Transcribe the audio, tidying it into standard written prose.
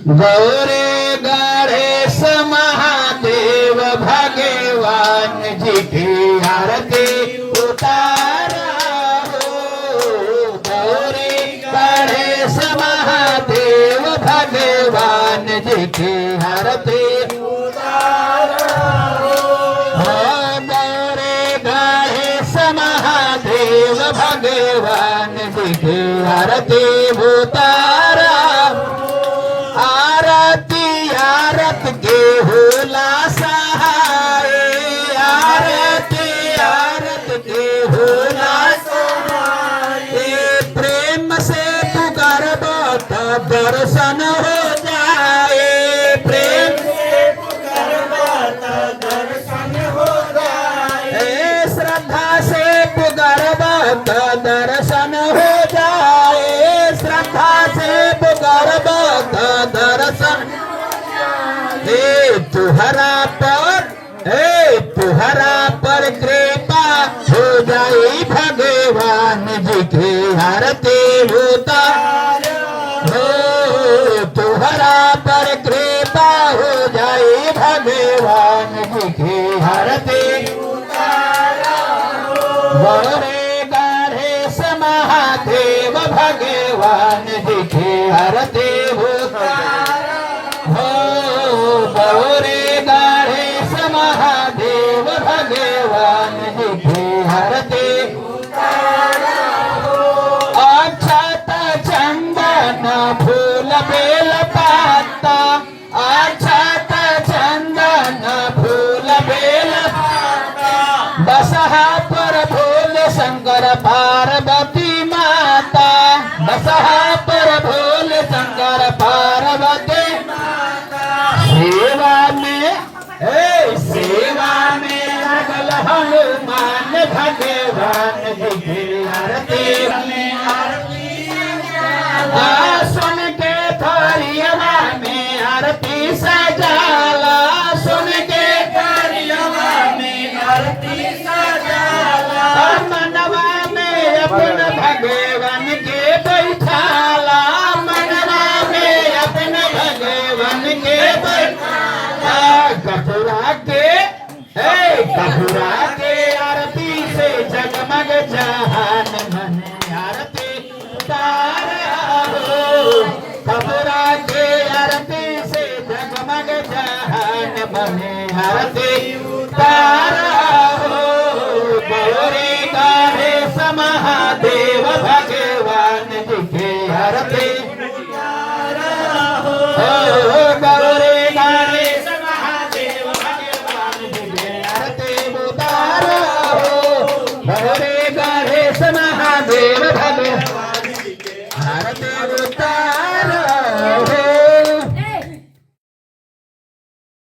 गौरे गणेश महादेव भगवान जी की आरती उतारा हो। गौरे गणेश महादेव भगवान जी की आरती उतारा हो। गौरे गणेश महादेव भगवान जी की आरती उतारा। आरती आरत के होला सहाय, आरती आरत के होला सहाय। प्रेम से पुकारबो तो दर्शन हो जाए, प्रेम से पुकारबो तो दर्शन हो जाए। श्रद्धा से पुकारबो तो दर्शन हो जाए, श्रद्धा से पुकारबो तो दर्शन। तुहरा पर कृपा हो जाए भगवान जी की आरती उतारा हो। तुहरा पर कृपा हो जाए भगवान जी की आरती उतारा हो। गौरे गणेश महादेव भगवान जी की आरती उतारा हो। गौरे गणेश महादेव भगवान जी की आरती उतारा हो। अक्षत चंदन फूल बेल पत्ता, अक्षत चंदन फूल बेल पत्ता। बसहा पर भोले शंकर पार्वती माता, बसहा पर भोले शंकर पार्वती। सेवा में लगल हनुमान भगवान जी की आरती में सुन के थरियवा में आरती सजाला, सुन के थरियवा में आरती सजाला। मनवा में अपन भगवान के बैठाला, मनवा में अपन भगवान के बैठाला। कपूरा के आरती से जगमग जहान मन आरती उतारा हो। कपूरा के आरती से जगमग जहान मन आरती उतारा हो। गौरे गणेश महादेव भगवान जी की आरती उतारा हो। गौरे गणेश महादेव भगवान जी की आरती उतारा हो। गौरे गणेश महादेव भगवान जी की आरती उतारा।